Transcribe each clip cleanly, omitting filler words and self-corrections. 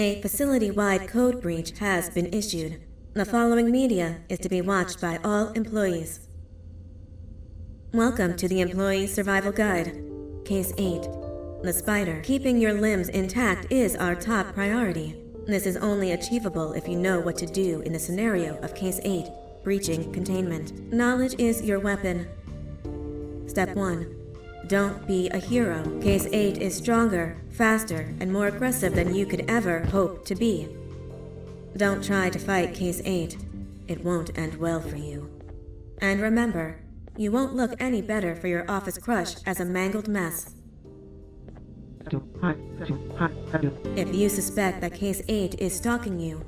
A facility-wide code breach has been issued. The following media is to be watched by all employees. Welcome to the Employee Survival Guide. Case 8. The spider. Keeping your limbs intact is our top priority. This is only achievable if you know what to do in the scenario of Case 8, breaching containment. Knowledge is your weapon. Step 1. Don't be a hero. Case 8 is stronger, faster, and more aggressive than you could ever hope to be. Don't try to fight Case 8. It won't end well for you. And remember, you won't look any better for your office crush as a mangled mess. If you suspect that Case 8 is stalking you,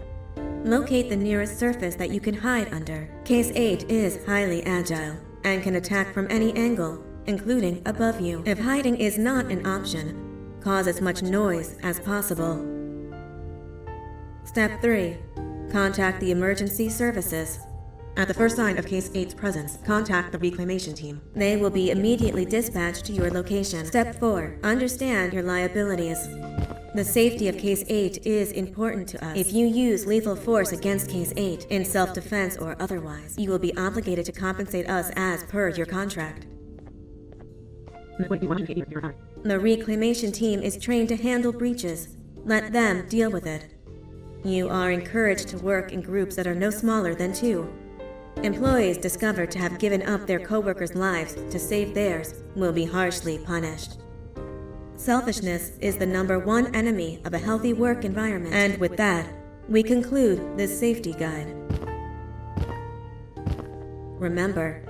locate the nearest surface that you can hide under. Case 8 is highly agile and can attack from any angle, including above you. If hiding is not an option, cause as much noise as possible. Step 3. Contact the emergency services. At the first sign of Case 8's presence, contact the reclamation team. They will be immediately dispatched to your location. Step 4. Understand your liabilities. The safety of Case 8 is important to us. If you use lethal force against Case 8, in self-defense or otherwise, you will be obligated to compensate us as per your contract. The reclamation team is trained to handle breaches. Let them deal with it. You are encouraged to work in groups that are no smaller than 2. Employees discovered to have given up their coworkers' lives to save theirs will be harshly punished. Selfishness is the #1 enemy of a healthy work environment. And with that, we conclude this safety guide. Remember,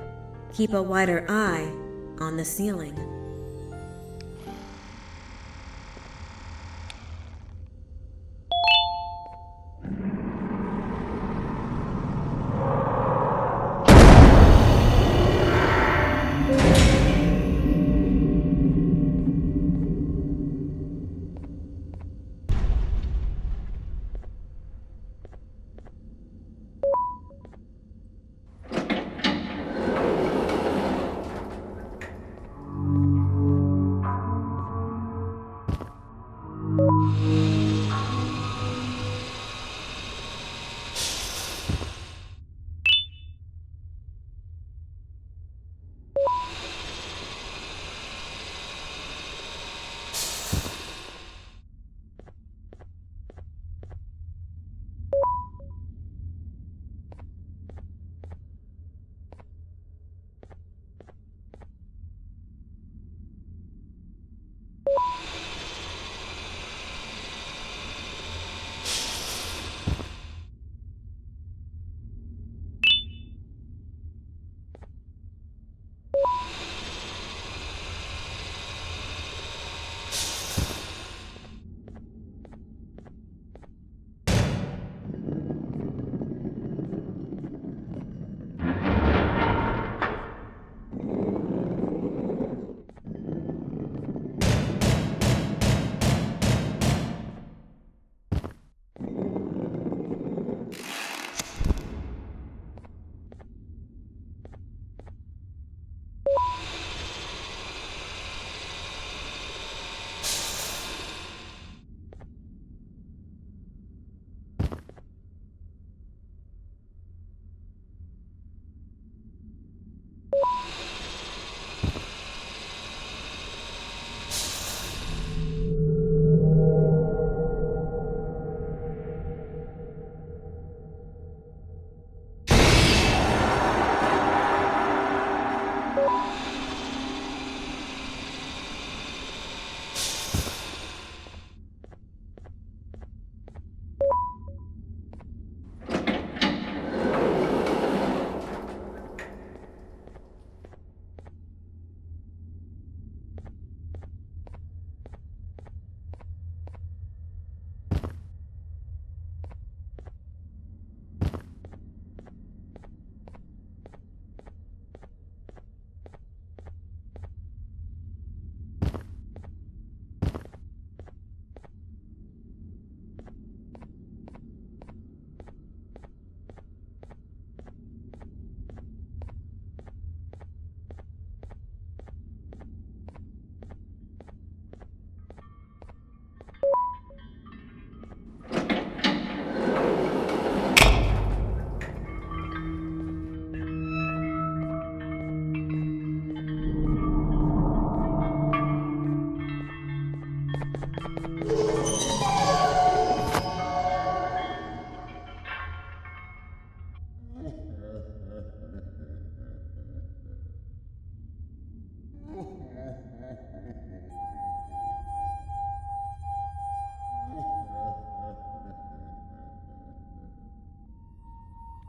keep a wider eye on the ceiling.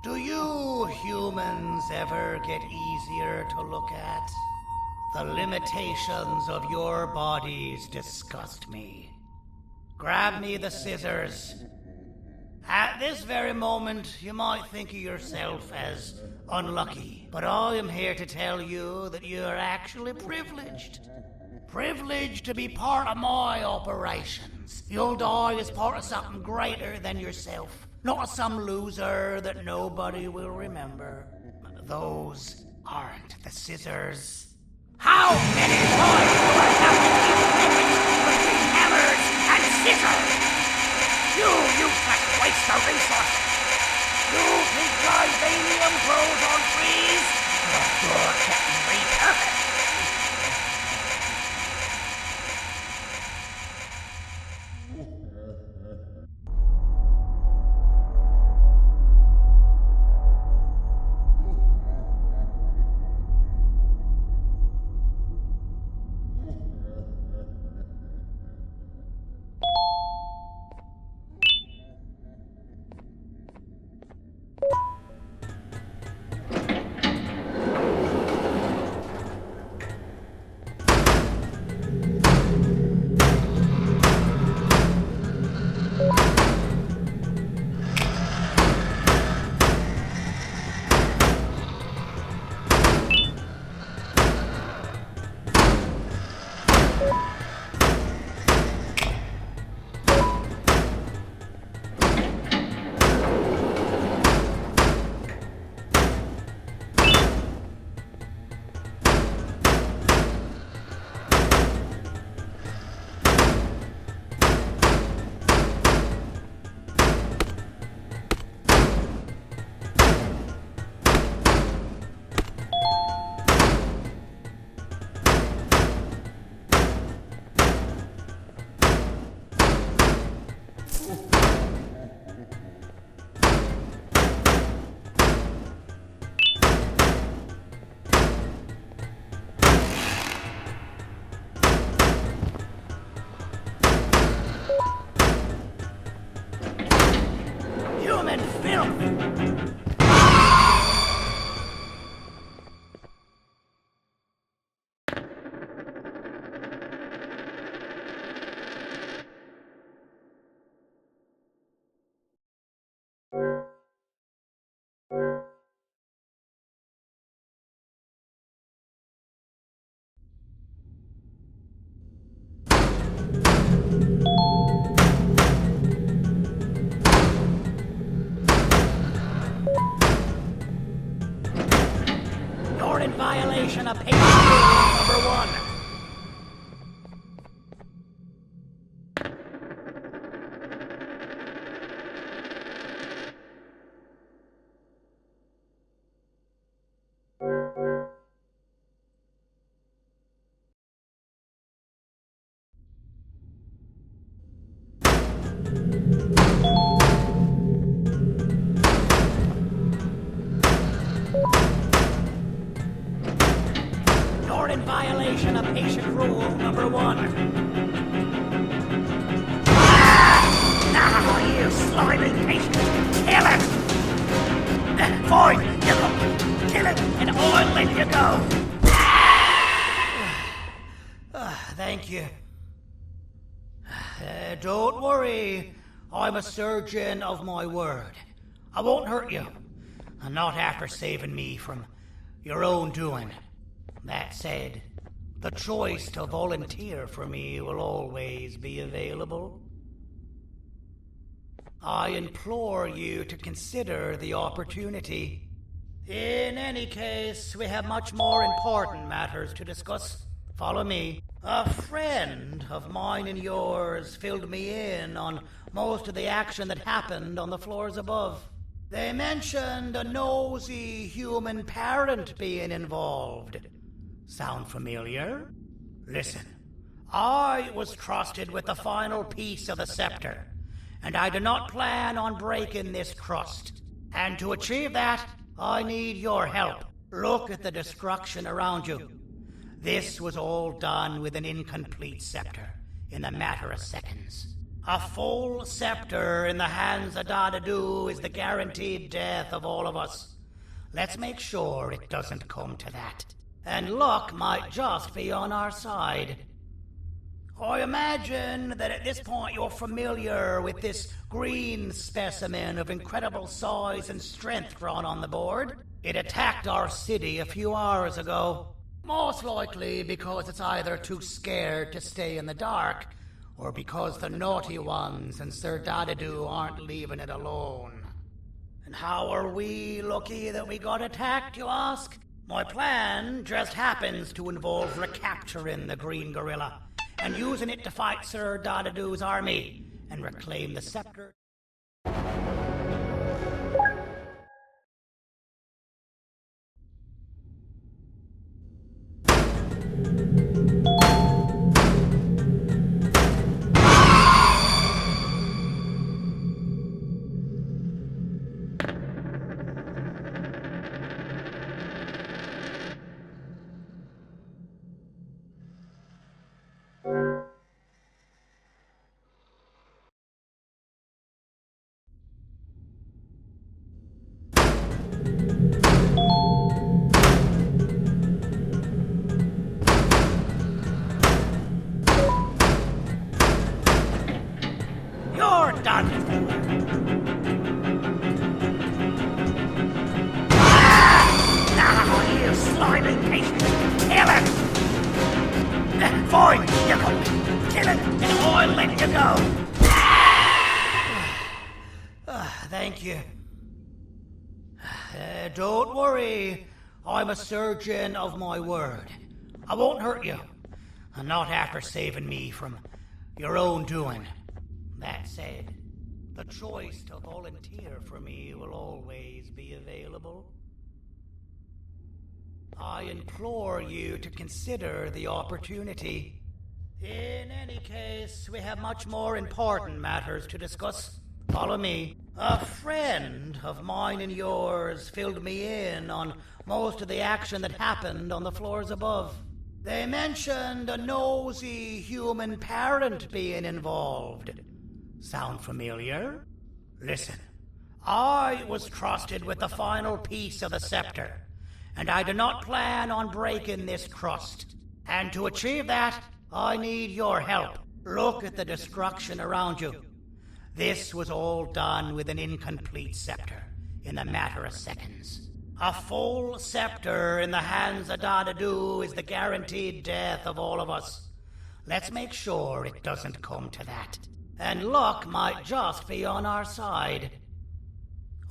Do you humans ever get easier to look at? The limitations of your bodies disgust me. Grab me the scissors. At this very moment, you might think of yourself as unlucky, but I am here to tell you that you are actually privileged. Privileged to be part of my operations. You'll die as part of something greater than yourself, not some loser that nobody will remember. Those aren't the scissors. How many times do I have to keep picking between hammers and scissors? You useless waste of resources! You think Vibranium grows on trees? Well, you're getting repurposed! Human filth! You're in violation of patient rule number 1. You're in violation of patient rule number 1. Now, you slimy patient, kill him! Fine, you go. Kill him, and I'll let you go. Thank you. Don't worry. I'm a surgeon of my word. I won't hurt you. Not after saving me from your own doing. That said, the choice to volunteer for me will always be available. I implore you to consider the opportunity. In any case, we have much more important matters to discuss. Follow me. A friend of mine and yours filled me in on most of the action that happened on the floors above. They mentioned a nosy human parent being involved. Sound familiar? Listen, I was trusted with the final piece of the scepter, and I do not plan on breaking this trust. And to achieve that, I need your help. Look at the destruction around you. This was all done with an incomplete scepter, in a matter of seconds. A full scepter in the hands of Dadadu is the guaranteed death of all of us. Let's make sure it doesn't come to that. And luck might just be on our side. I imagine that at this point you're familiar with this green specimen of incredible size and strength drawn on the board. It attacked our city a few hours ago. Most likely because it's either too scared to stay in the dark, or because the naughty ones and Sir Dadadu aren't leaving it alone. And how are we lucky that we got attacked, you ask? My plan just happens to involve recapturing the green gorilla and using it to fight Sir Dadadu's army and reclaim the scepter. You're done. Now, you slimy beast! Kill it! Fine, you got me. Kill it, and I'll let you go. Thank you. Don't worry. I'm a surgeon of my word. I won't hurt you. And not after saving me from your own doing. That said, the choice to volunteer for me will always be available. I implore you to consider the opportunity. In any case, we have much more important matters to discuss. Follow me. A friend of mine and yours filled me in on most of the action that happened on the floors above. They mentioned a nosy human parent being involved. Sound familiar? Listen, I was trusted with the final piece of the scepter, and I do not plan on breaking this trust. And to achieve that, I need your help. Look at the destruction around you. This was all done with an incomplete scepter, in a matter of seconds. A full scepter in the hands of Dadadu is the guaranteed death of all of us. Let's make sure it doesn't come to that. And luck might just be on our side.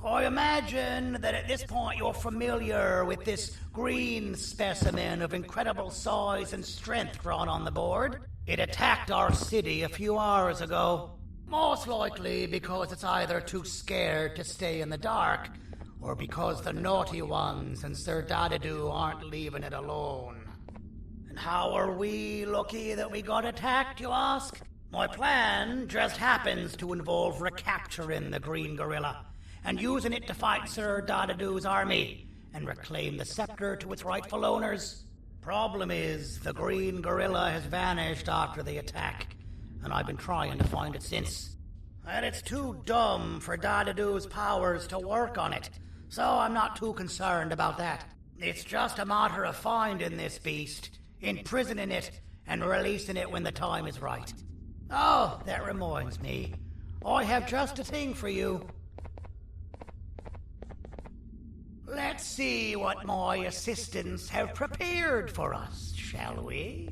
I imagine that at this point you're familiar with this green specimen of incredible size and strength drawn on the board. It attacked our city a few hours ago. Most likely because it's either too scared to stay in the dark, or because the naughty ones and Sir Dadadu aren't leaving it alone. And how are we lucky that we got attacked, you ask? My plan just happens to involve recapturing the green gorilla and using it to fight Sir Dadadu's army and reclaim the scepter to its rightful owners. Problem is, the green gorilla has vanished after the attack, and I've been trying to find it since. And it's too dumb for Dadadu's powers to work on it, so I'm not too concerned about that. It's just a matter of finding this beast, imprisoning it, and releasing it when the time is right. Oh, that reminds me. I have just a thing for you. Let's see what my assistants have prepared for us, shall we?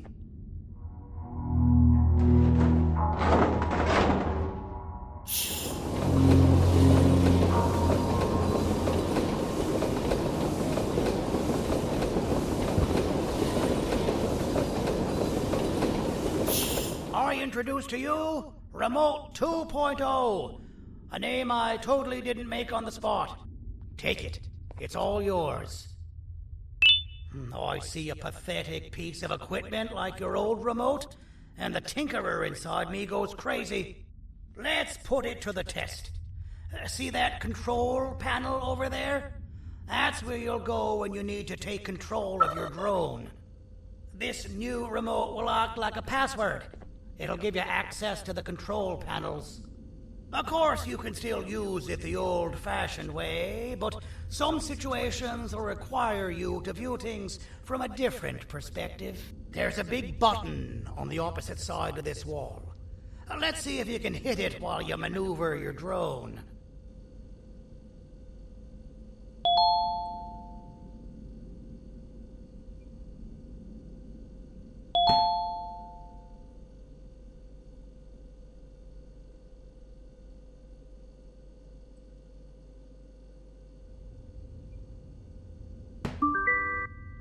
I introduce to you Remote 2.0, a name I totally didn't make on the spot. Take it. It's all yours. I see a pathetic piece of equipment like your old remote, and the tinkerer inside me goes crazy. Let's put it to the test. See that control panel over there? That's where you'll go when you need to take control of your drone. This new remote will act like a password. It'll give you access to the control panels. Of course, you can still use it the old-fashioned way, but some situations will require you to view things from a different perspective. There's a big button on the opposite side of this wall. Let's see if you can hit it while you maneuver your drone.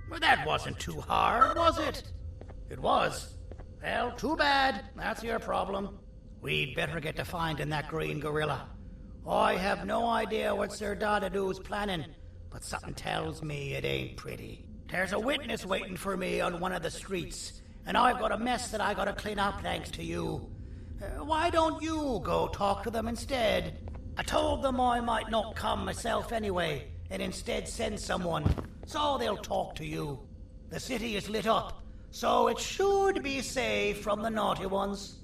Well, that wasn't too hard, was it? It was. Well, too bad. That's your problem. We'd better get to finding that green gorilla. I have no idea what Sir Dadadu's planning, but something tells me it ain't pretty. There's a witness waiting for me on one of the streets, and I've got a mess that I gotta clean up thanks to you. Why don't you go talk to them instead? I told them I might not come myself anyway, and instead send someone, so they'll talk to you. The city is lit up, so it should be safe from the naughty ones.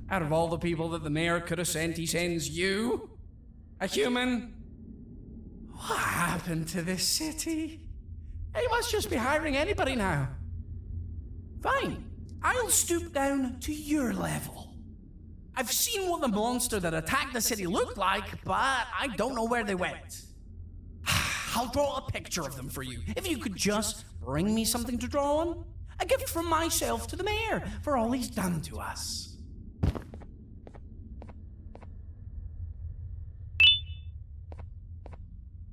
Out of all the people that the mayor could have sent, he sends you? A human? What happened to this city? He must just be hiring anybody now. Fine, I'll stoop down to your level. I've seen what the monster that attacked the city looked like, but I don't know where they went. I'll draw a picture of them for you, if you could just bring me something to draw on. A gift from myself to the mayor for all he's done to us.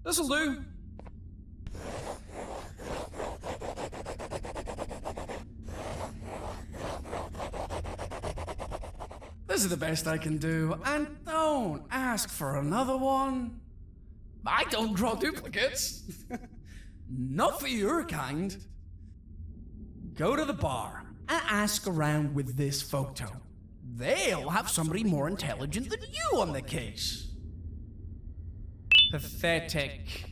This'll do. This is the best I can do, and don't ask for another one. I don't draw duplicates. Not for your kind. Go to the bar and ask around with this photo. They'll have somebody more intelligent than you on the case. Pathetic.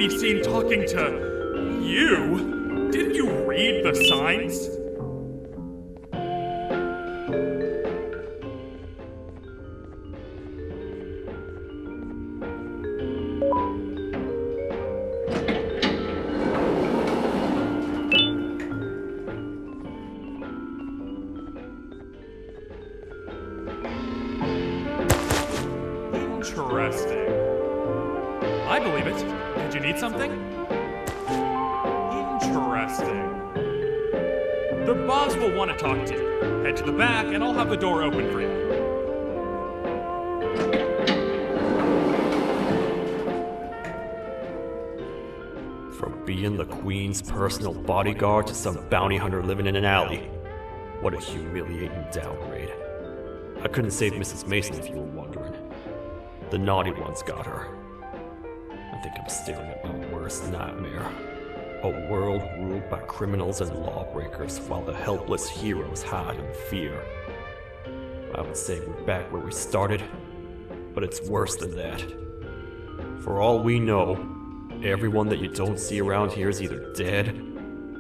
be seen talking to you. Didn't you read the signs? Interesting. I believe it. Did you need something? Interesting. The boss will want to talk to you. Head to the back and I'll have the door open for you. From being the Queen's personal bodyguard to some bounty hunter living in an alley. What a humiliating downgrade. I couldn't save Mrs. Mason if you were wondering. The naughty ones got her. I think I'm staring at my worst nightmare. A world ruled by criminals and lawbreakers while the helpless heroes hide in fear. I would say we're back where we started, but it's worse than that. For all we know, everyone that you don't see around here is either dead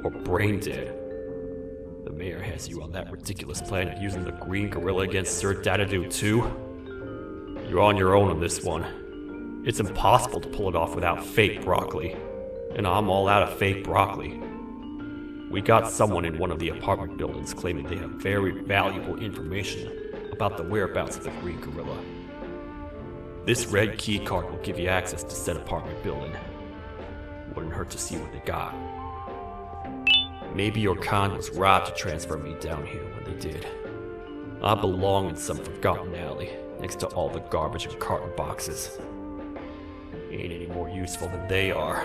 or brain dead. The mayor has you on that ridiculous plan of using the green gorilla against Sir Dadadoo too. You're on your own on this one. It's impossible to pull it off without fake broccoli. And I'm all out of fake broccoli. We got someone in one of the apartment buildings claiming they have very valuable information about the whereabouts of the green gorilla. This red key card will give you access to said apartment building. Wouldn't hurt to see what they got. Maybe your kind was right to transfer me down here when they did. I belong in some forgotten alley, next to all the garbage and carton boxes. Ain't any more useful than they are.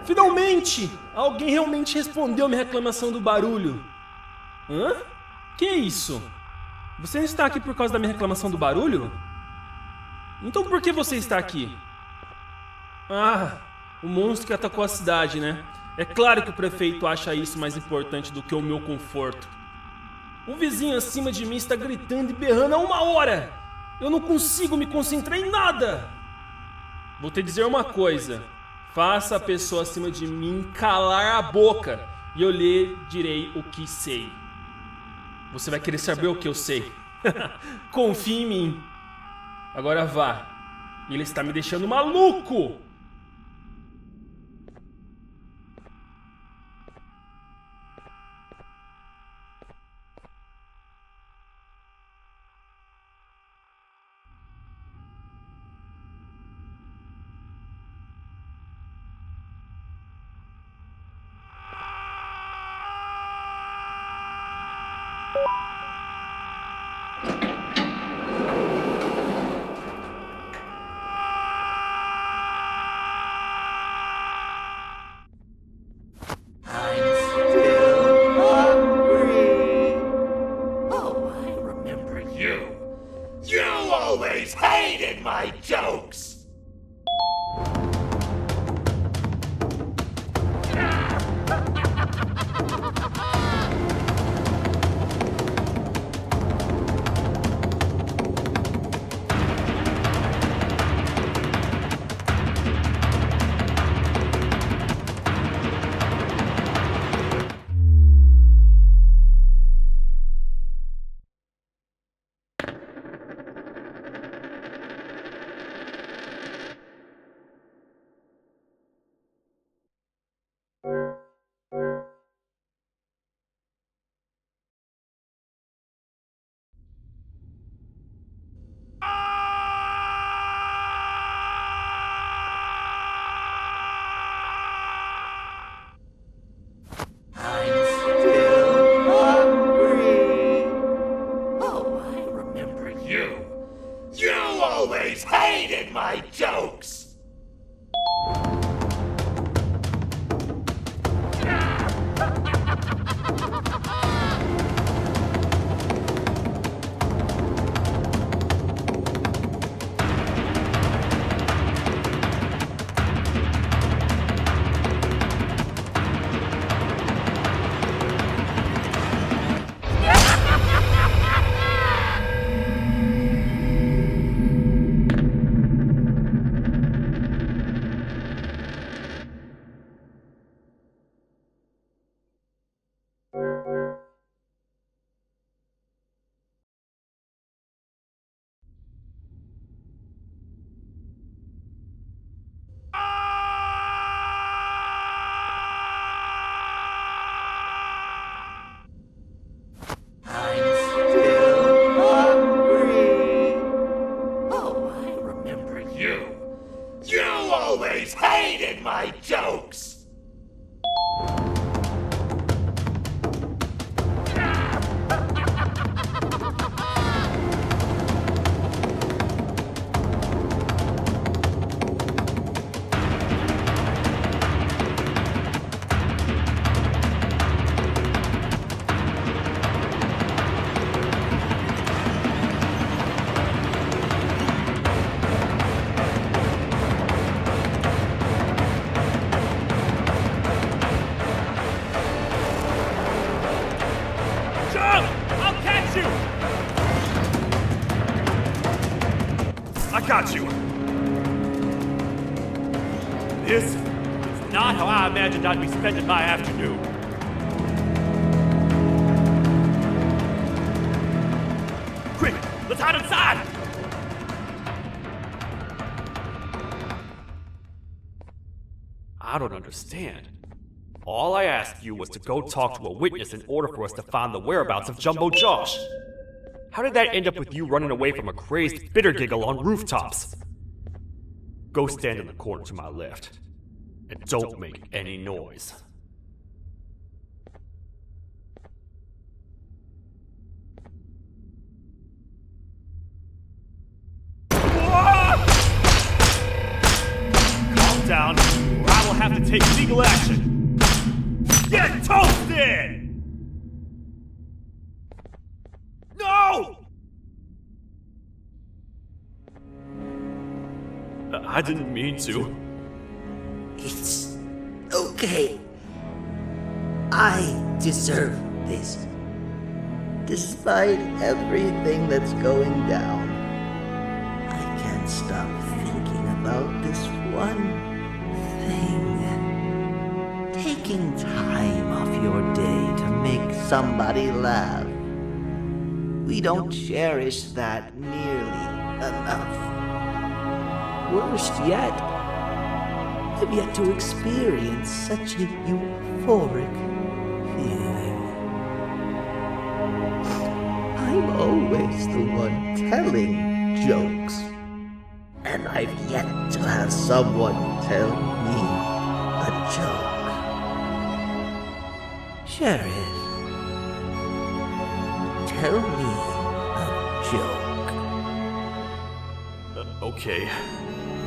Finalmente! Alguém realmente respondeu minha reclamação do barulho. Hã? Que é isso? Você não está aqui por causa da minha reclamação do barulho? Então por que você está aqui? Ah, o monstro que atacou a cidade, né? É claro que o prefeito acha isso mais importante do que o meu conforto. O vizinho acima de mim está gritando e berrando há 1 hora! Eu não consigo me concentrar em nada! Vou te dizer uma coisa. Faça a pessoa acima de mim calar a boca e eu lhe direi o que sei. Você vai querer saber o que eu sei. Confie em mim. Agora vá. Ele está me deixando maluco. hated my jokes! You always hated my jokes! I got you. This is not how I imagined I'd be spending my afternoon. Quick, let's hide inside! I don't understand. All I asked you was to go talk to a witness in order for us to find the whereabouts of Jumbo Josh. How did that end up with you running away from a crazed bitter giggle on rooftops? Go stand in the corner to my left, and don't make any noise. Calm down, or I will have to take legal action. Get toasted! No! I didn't mean to. It's okay. I deserve this. Despite everything that's going down, I can't stop thinking about this one thing. Taking time off your day to make somebody laugh. We don't cherish that nearly enough. Worst yet, I've yet to experience such a euphoric feeling. I'm always the one telling jokes, and I've yet to have someone tell me a joke. Sheriff, tell me a joke. Okay,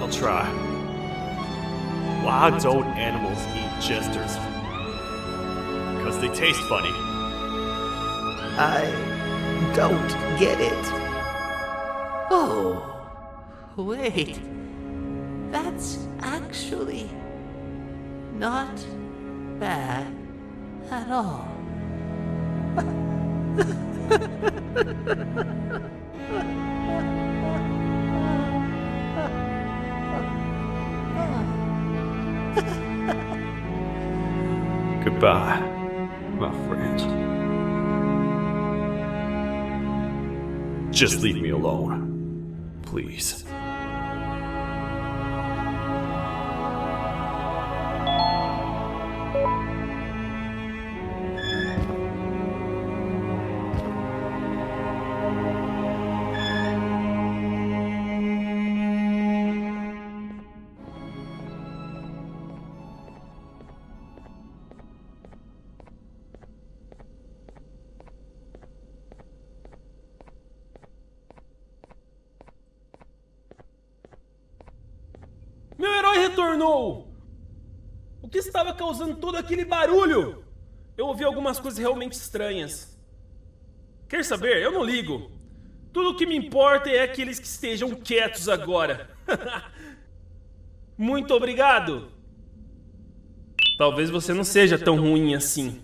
I'll try. Why don't animals eat jesters? Because they taste funny. I don't get it. Oh, wait. That's actually not bad at all. Goodbye, my friend. Just leave me alone, please. retornou? O que estava causando todo aquele barulho? Eu ouvi algumas coisas realmente estranhas. Quer saber? Eu não ligo. Tudo o que me importa é aqueles que estejam quietos agora. Muito obrigado. Talvez você não seja tão ruim assim.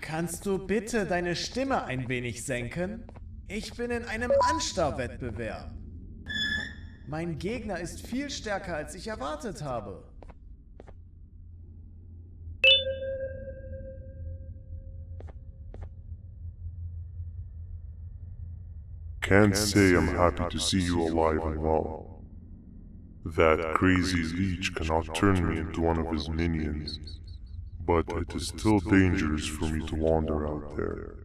Kannst du bitte deine Stimme ein wenig senken? Ich bin in einem Anstarrwettbewerb. Mein Gegner ist viel stärker, als ich erwartet habe. Can't say I'm happy to see you alive and well. That crazy leech cannot turn me into one of his minions, but it is still dangerous for me to wander out there.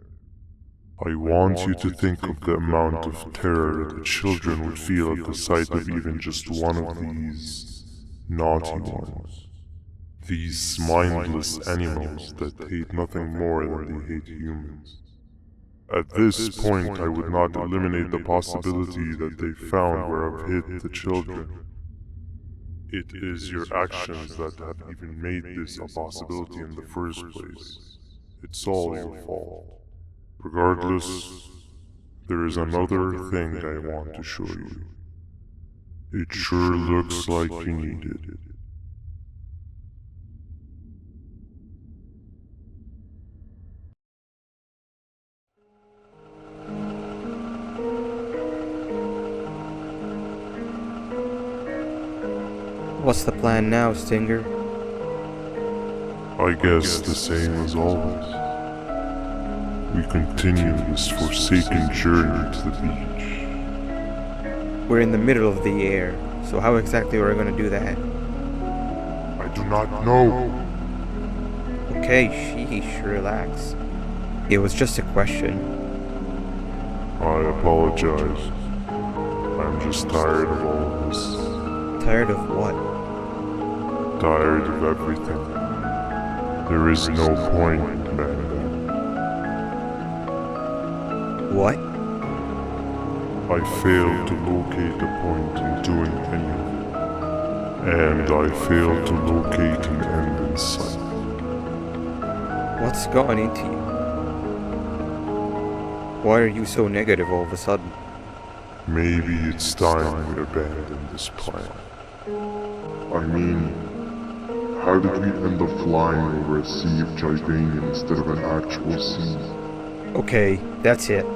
I want you to think of the amount of terror that the children would feel at the sight of even just one of these naughty ones. These mindless animals that hate nothing more than they hate humans. At this point, I would not eliminate the possibility that they found where I've hid the children. It is your actions that have even made this a possibility in the first place. It's all your fault. Regardless, there is another thing I want to show you. It sure looks like you need it. What's the plan now, Stinger? I guess the same as always. We continue this forsaken journey to the beach. We're in the middle of the air, so how exactly are we going to do that? I do not know. Okay, sheesh, relax. It was just a question. I apologize. I'm just tired of all of this. Tired of what? Tired of everything. There is no point, Banban. What? I failed to locate a point in doing anything. And I failed to locate an end in sight. What's gone into you? Why are you so negative all of a sudden? Maybe it's time we abandon this plan. I mean, how did we end up flying over a sea of Jivanium instead of an actual sea? Okay, that's it.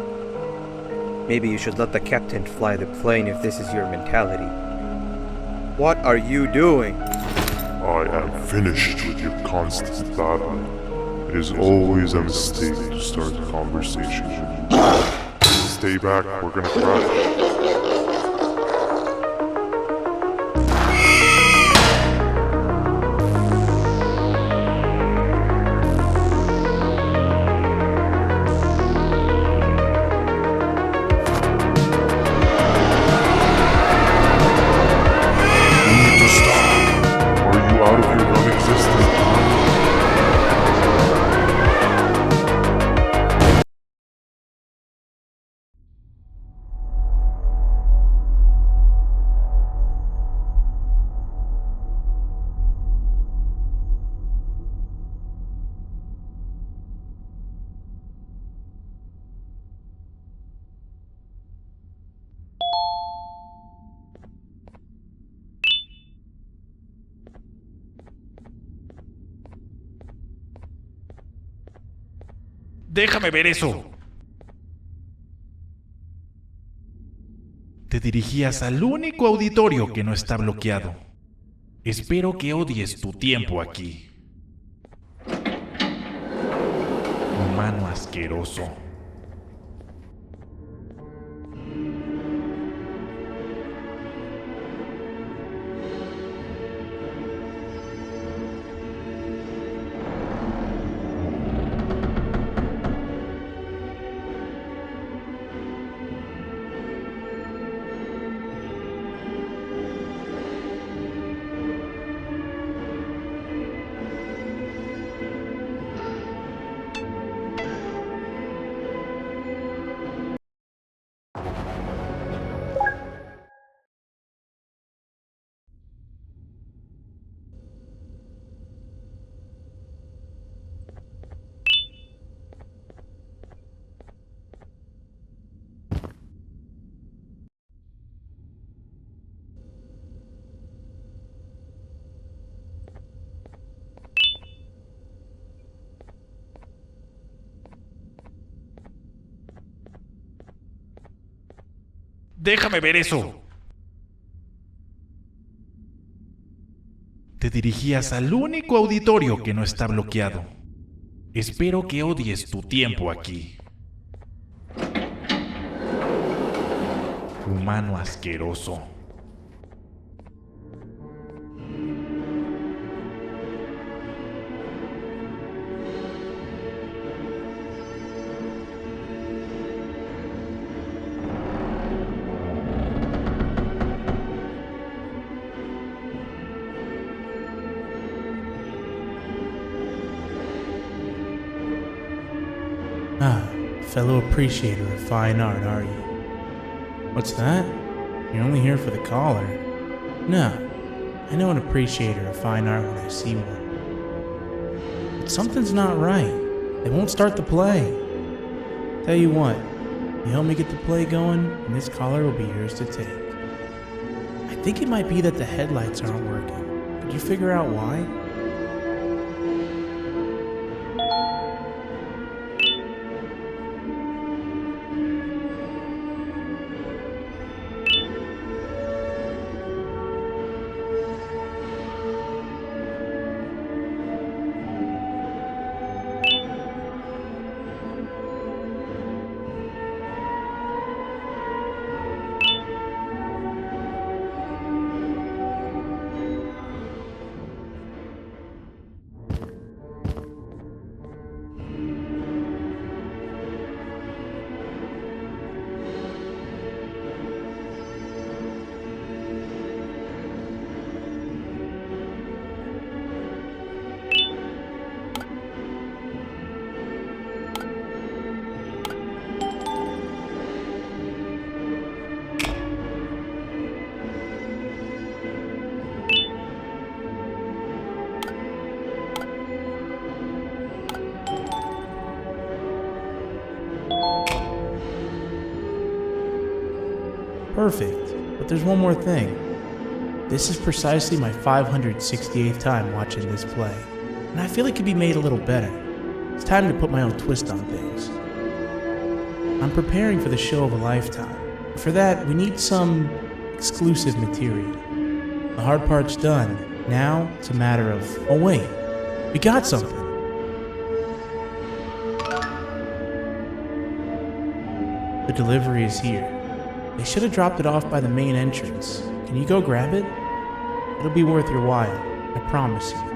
Maybe you should let the captain fly the plane if this is your mentality. What are you doing? I am finished with your constant battling. It is always a mistake to start a conversation. Stay back, we're gonna crash. Déjame ver eso. Te dirigías al único auditorio que no está bloqueado. Espero que odies tu tiempo aquí. Humano asqueroso. Déjame ver eso. Te dirigías al único auditorio que no está bloqueado. Espero que odies tu tiempo aquí. Humano asqueroso. Fellow appreciator of fine art, are you? What's that? You're only here for the collar. No, I know an appreciator of fine art when I see one. But something's not right. They won't start the play. Tell you what, you help me get the play going, and this collar will be yours to take. I think it might be that the headlights aren't working. Did you figure out why? Perfect, but there's one more thing. This is precisely my 568th time watching this play, and I feel it could be made a little better. It's time to put my own twist on things. I'm preparing for the show of a lifetime. For that, we need some exclusive material. The hard part's done. Now, it's a matter of, oh wait, we got something. The delivery is here. They should have dropped it off by the main entrance. Can you go grab it? It'll be worth your while, I promise you.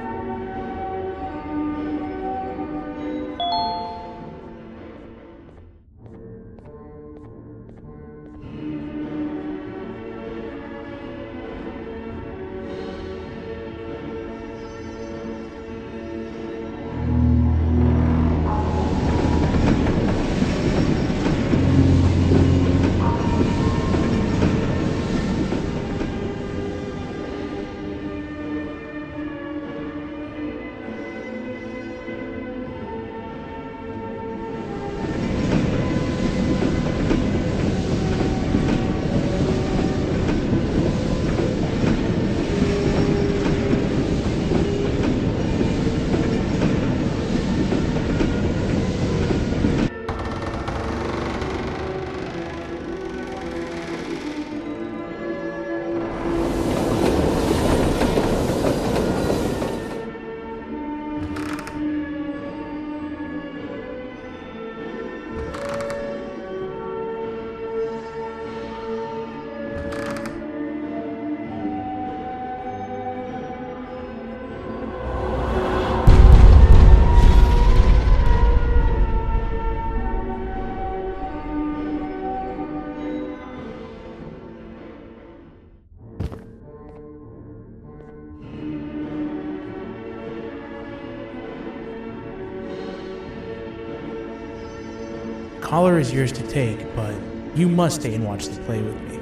Collar is yours to take, but you must stay and watch the play with me.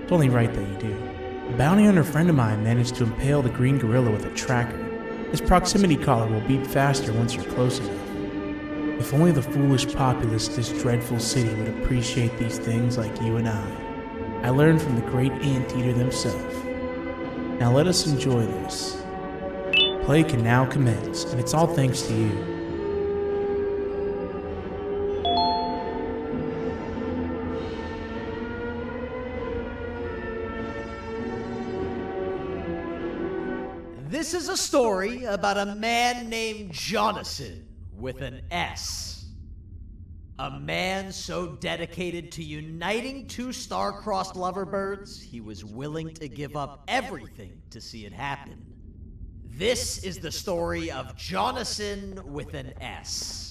It's only right that you do. A bounty hunter friend of mine managed to impale the green gorilla with a tracker. This proximity collar will beep faster once you're close enough. If only the foolish populace of this dreadful city would appreciate these things like you and I. I learned from the great anteater themselves. Now let us enjoy this. Play can now commence, and it's all thanks to you. This is a story about a man named Jonathan with an S. A man so dedicated to uniting two star-crossed loverbirds, he was willing to give up everything to see it happen. This is the story of Jonathan with an S.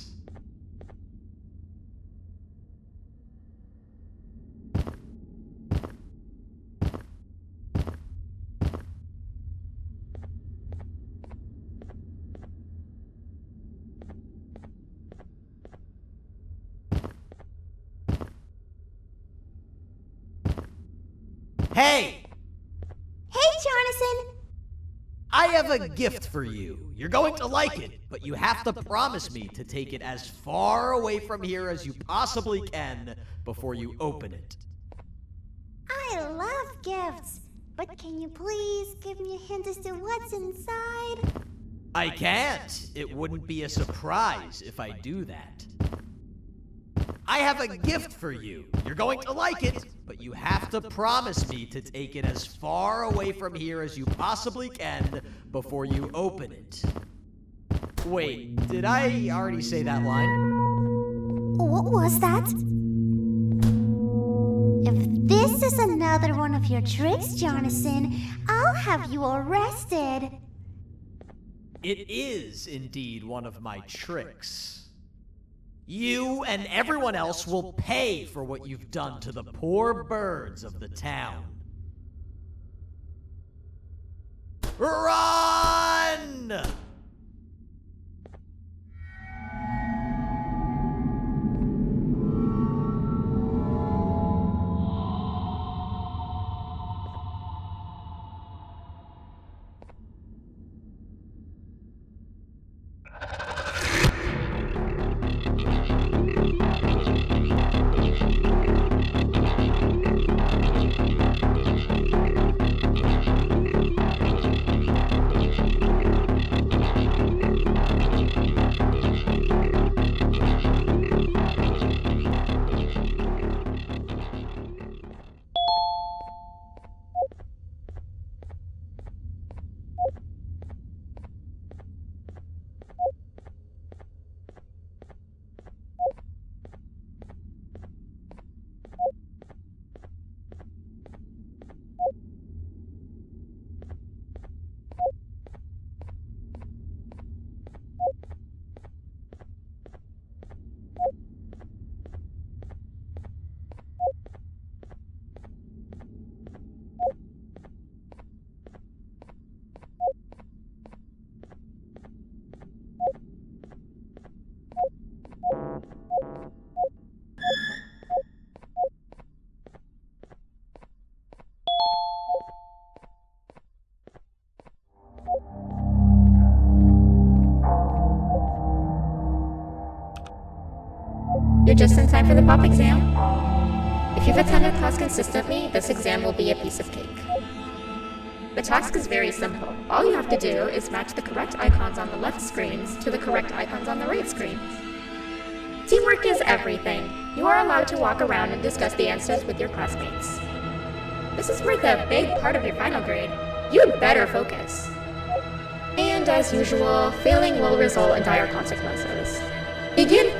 Hey! Hey, Jonathan! I have a gift for you. You're going to like it, but you have to promise me to take it as far away from here as you possibly can before you open it. I love gifts, but can you please give me a hint as to what's inside? I can't. It wouldn't be a surprise if I do that. I have a gift for you. You're going to like it, but you have to promise me to take it as far away from here as you possibly can before you open it. Wait, did I already say that line? What was that? If this is another one of your tricks, Jonathan, I'll have you arrested. It is indeed one of my tricks. You and everyone else will pay for what you've done to the poor birds of the town. Run! You're just in time for the pop exam. If you've attended class consistently, this exam will be a piece of cake. The task is very simple. All you have to do is match the correct icons on the left screens to the correct icons on the right screens. Teamwork is everything. You are allowed to walk around and discuss the answers with your classmates. This is worth a big part of your final grade. You'd better focus. And as usual, failing will result in dire consequences. Begin!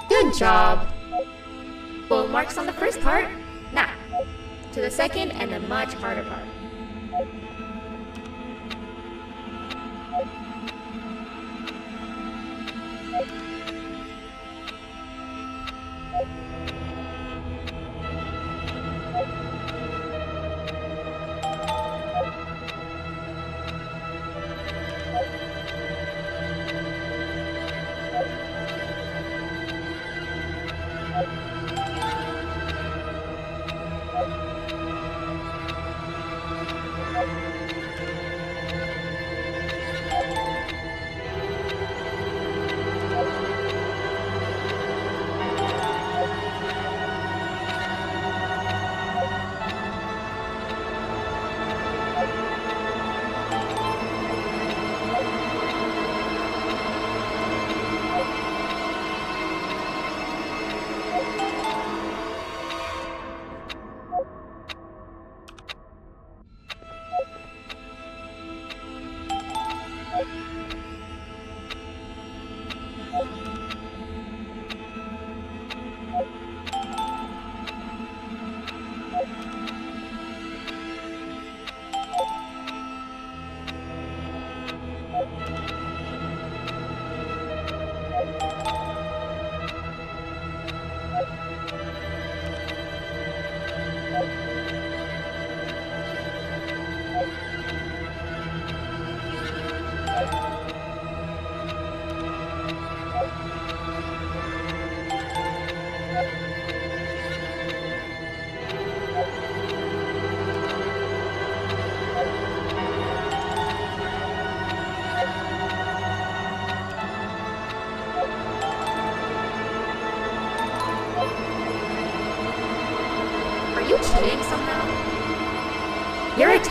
Good job! Full marks on the first part. Now, to the second and the much harder part.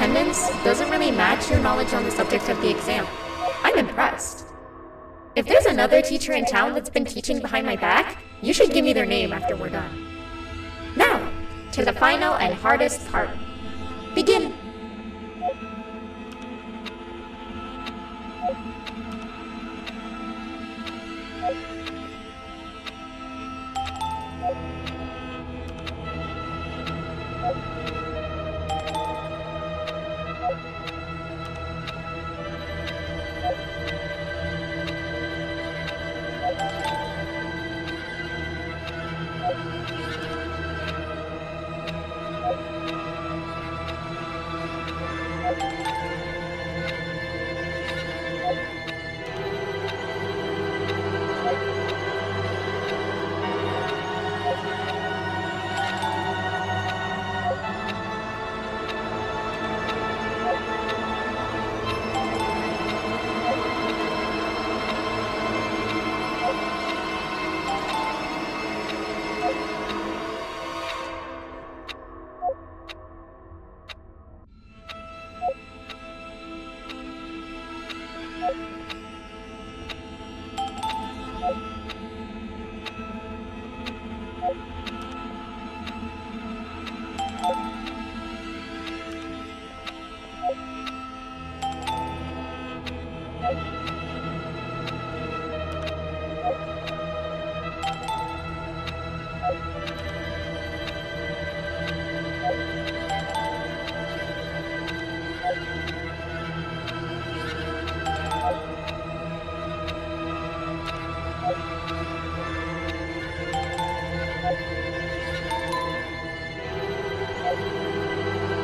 attendance doesn't really match your knowledge on the subject of the exam. I'm impressed. If there's another teacher in town that's been teaching behind my back, you should give me their name after we're done. Now, to the final and hardest part. Begin!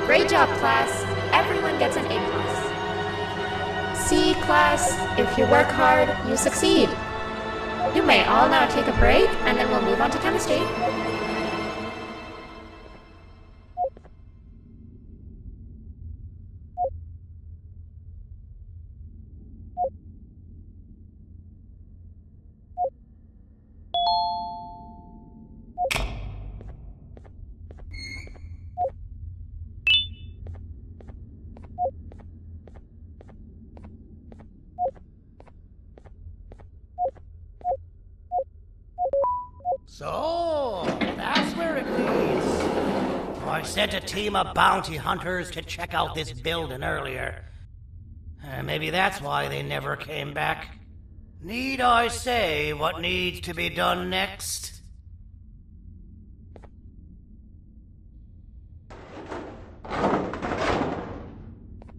Great job, class. Everyone gets an A+. See, class, if you work hard, you succeed. You may all now take a break, and then we'll move on to chemistry. So, that's where it leads. I sent a team of bounty hunters to check out this building earlier. Maybe that's why they never came back. Need I say what needs to be done next?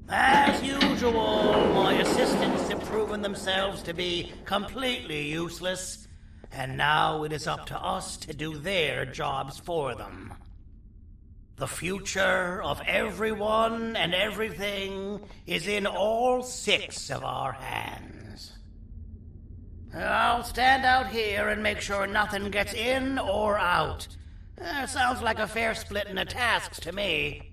As usual, my assistants have proven themselves to be completely useless. And now it is up to us to do their jobs for them. The future of everyone and everything is in all 6 of our hands. I'll stand out here and make sure nothing gets in or out. Sounds like a fair splitting of tasks to me.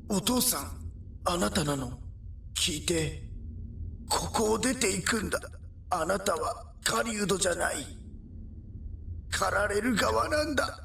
「お父さん、あなたなの？聞いて。ここを出ていくんだ。あなたは狩人じゃない。狩られる側なんだ。」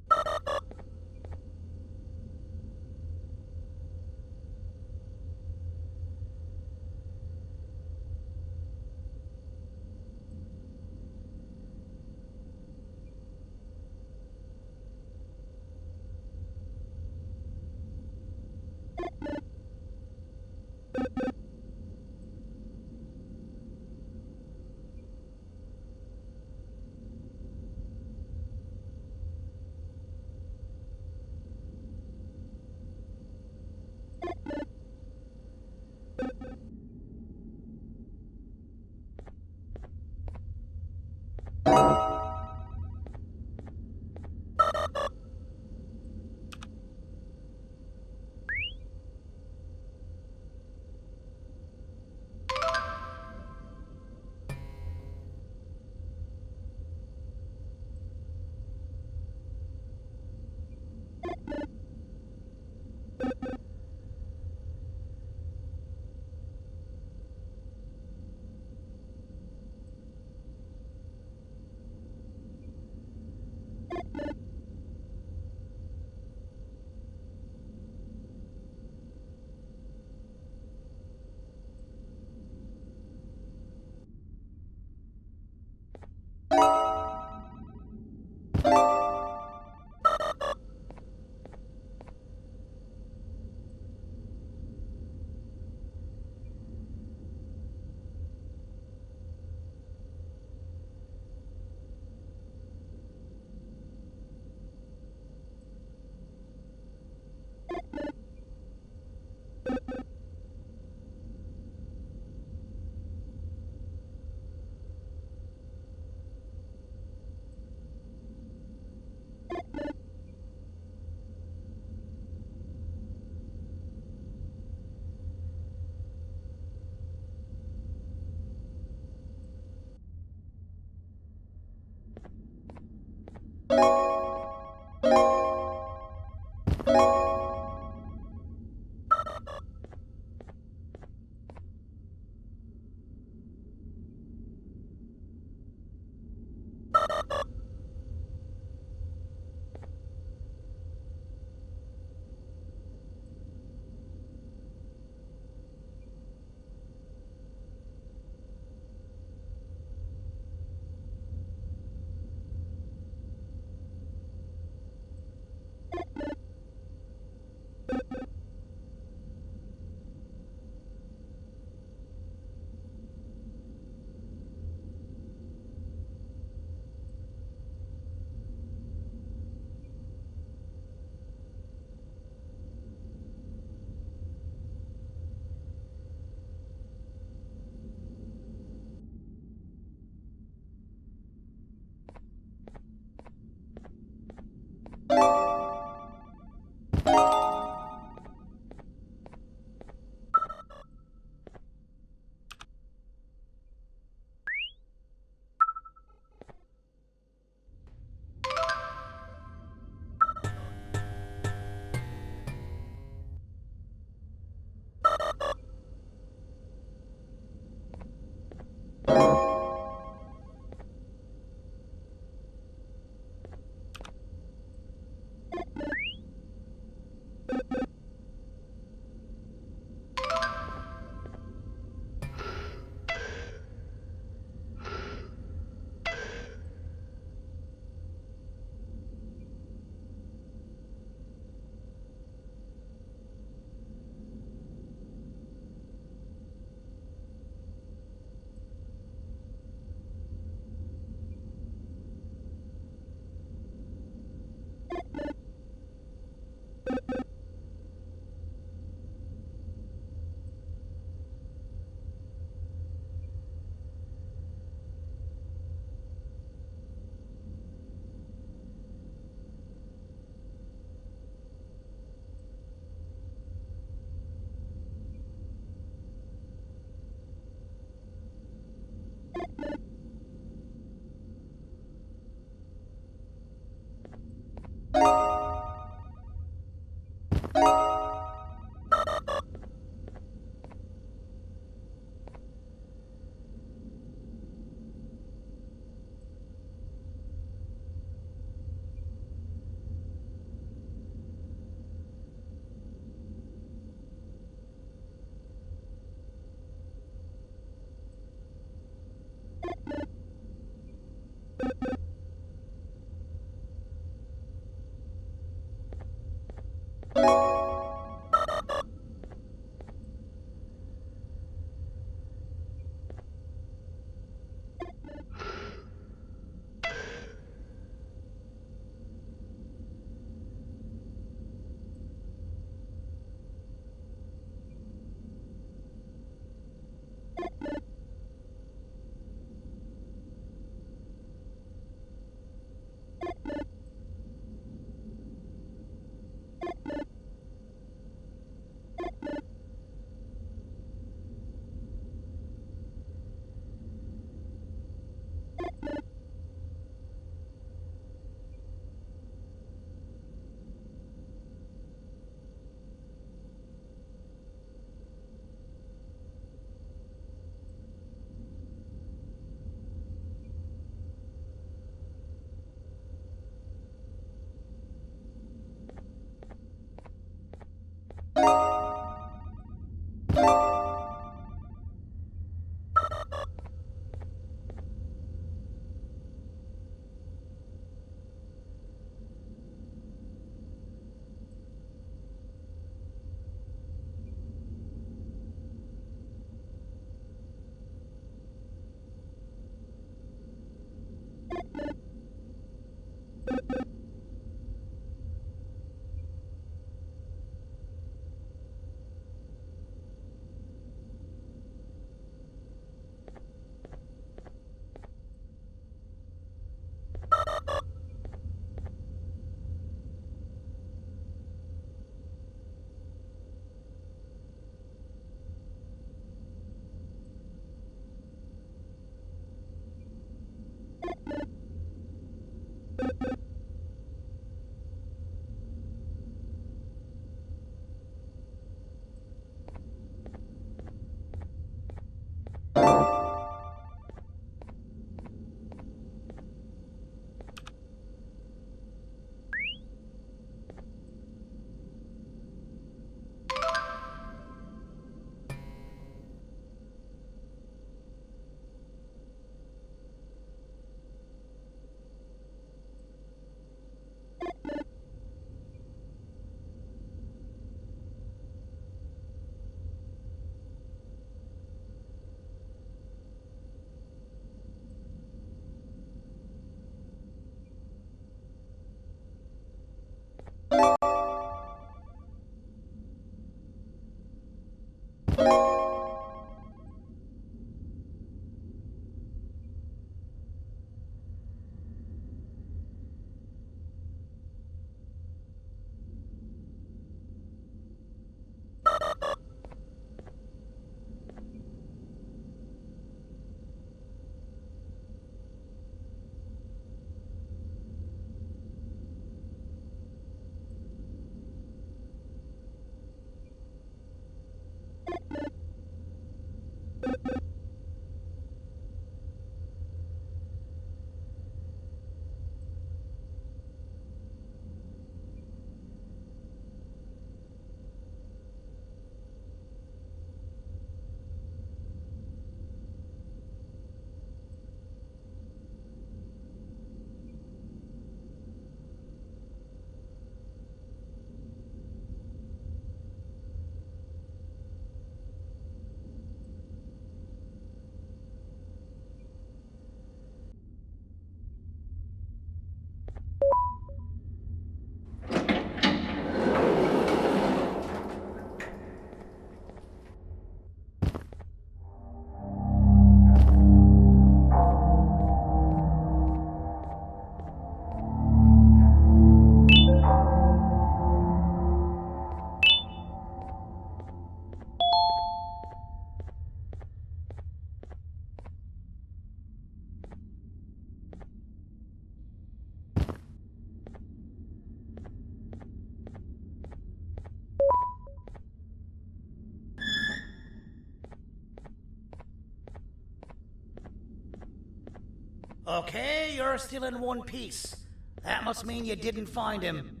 Okay, you're still in one piece. That must mean you didn't find him.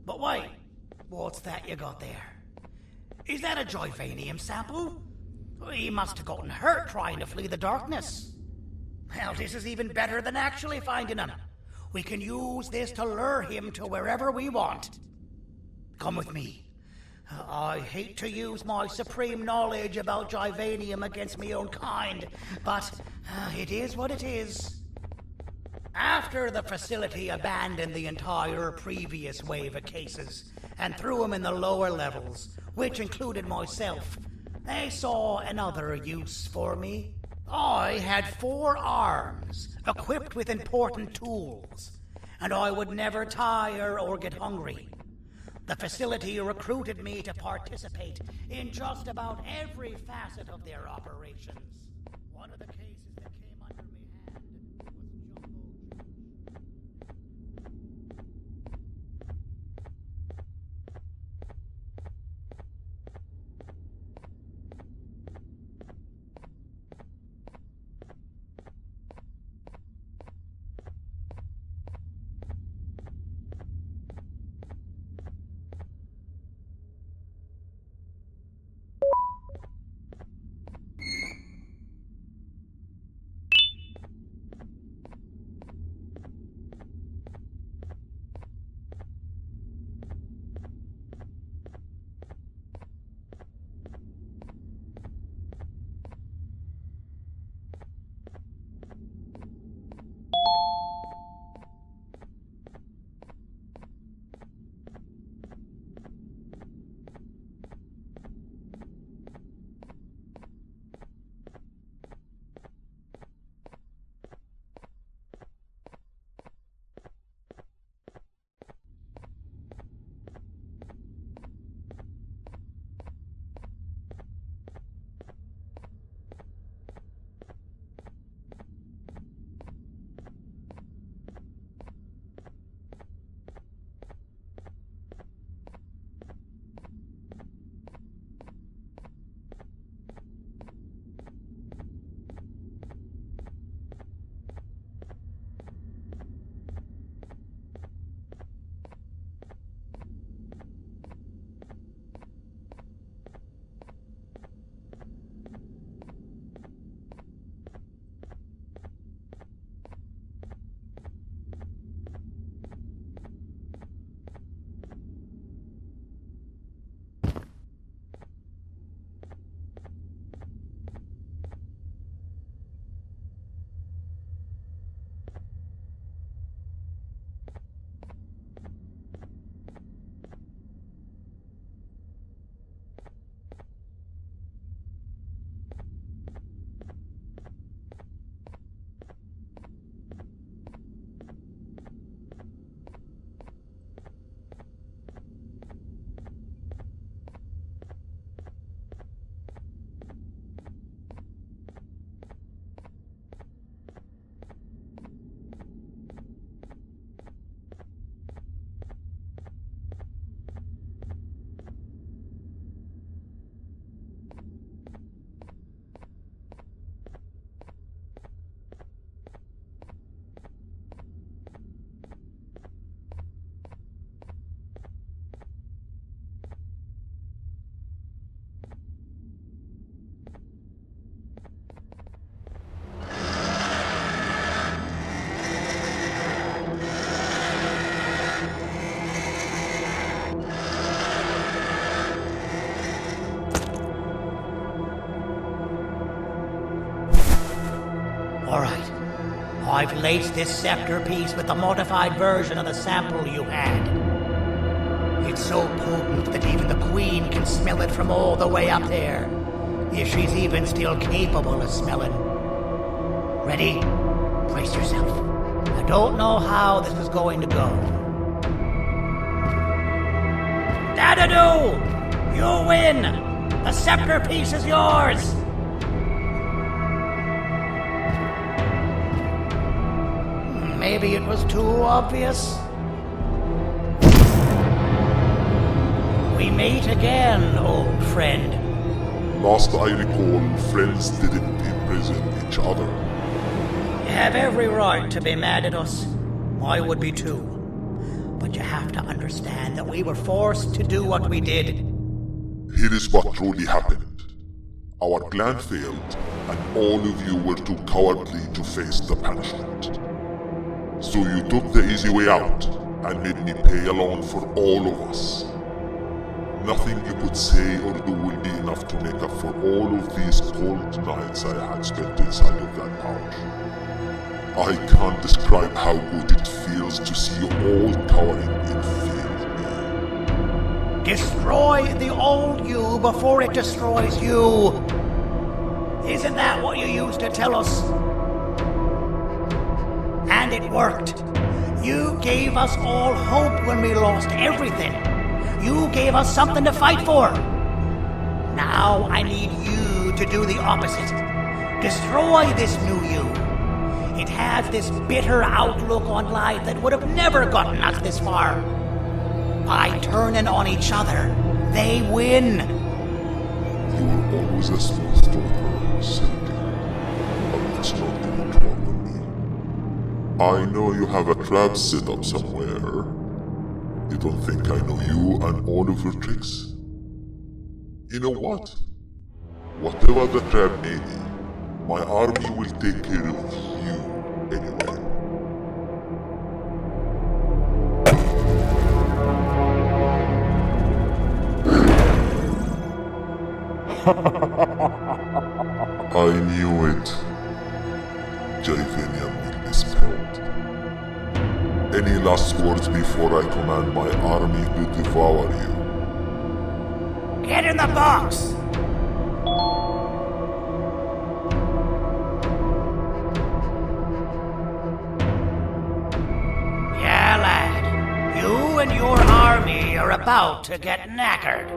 But wait, what's that you got there? Is that a Joyvanium sample? He must have gotten hurt trying to flee the darkness. Well, this is even better than actually finding him. We can use this to lure him to wherever we want. Come with me. I hate to use my supreme knowledge about Joyvanium against my own kind, but it is what it is. After the facility abandoned the entire previous wave of cases and threw them in the lower levels, which included myself, they saw another use for me. I had 4 arms, equipped with important tools, and I would never tire or get hungry. The facility recruited me to participate in just about every facet of their operations. One of the cases that came under my hand was Alright. I've laced this scepter piece with the modified version of the sample you had. It's so potent that even the Queen can smell it from all the way up there. If she's even still capable of smelling. Ready? Brace yourself. I don't know how this is going to go. Dadadoo! You win! The scepter piece is yours! Maybe it was too obvious. We meet again, old friend. Last I recall, friends didn't imprison each other. have every right to be mad at us. I would be too. But you have to understand that we were forced to do what we did. Here is what truly happened. Our plan failed, and all of you were too cowardly to face the punishment. So you took the easy way out, and made me pay alone for all of us. Nothing you could say or do will be enough to make up for all of these cold nights I had spent inside of that pouch. I can't describe how good it feels to see you all cowering in fear of me. Destroy the old you before it destroys you. Isn't that what you used to tell us? And it worked. You gave us all hope when we lost everything. You gave us something to fight for. Now I need you to do the opposite. Destroy this new you. It has this bitter outlook on life that would have never gotten us this far. By turning on each other, they win. You were always a small stalker, Cindy. But that's not going to bother me. I know you have a trap set up somewhere. You don't think I know you and all of your tricks? You know what? Whatever the trap may be, my army will take care of you anyway. I knew it. Javenian will be spelled. Any last words before I command my army to devour you? Get in the box! Yeah, lad. You and your army are about to get knackered.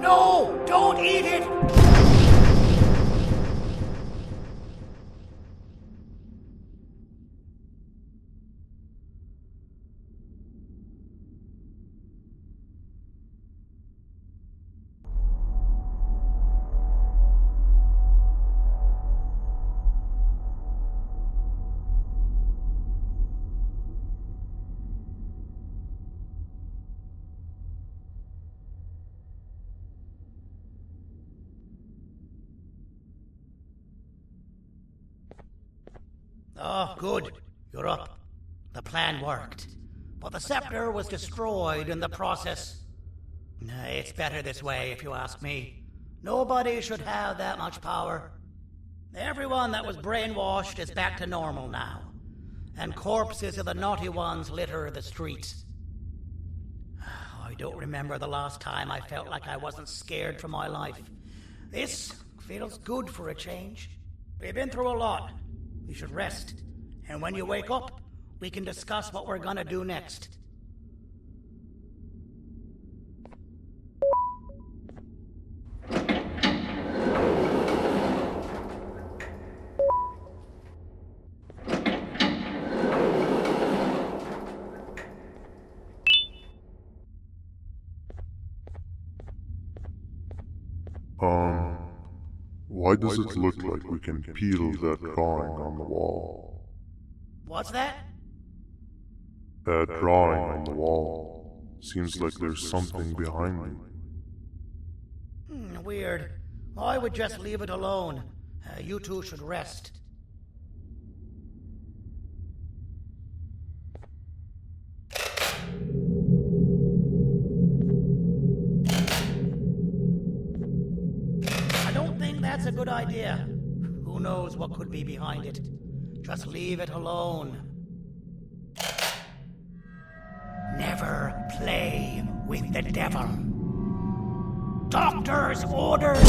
No! Don't eat it! Oh, good. You're up. The plan worked. But the scepter was destroyed in the process. It's better this way, if you ask me. Nobody should have that much power. Everyone that was brainwashed is back to normal now. And corpses of the naughty ones litter the streets. I don't remember the last time I felt like I wasn't scared for my life. This feels good for a change. We've been through a lot. You should rest. And when you wake up, we can discuss what we're gonna do next. Why does it look like we can peel that drawing on the wall? What's that? That drawing on the wall. Seems like there's something behind it. Weird. I would just leave it alone. You two should rest. I don't think that's a good idea. Who knows what could be behind it? Just leave it alone. Never play with the devil. Doctor's orders!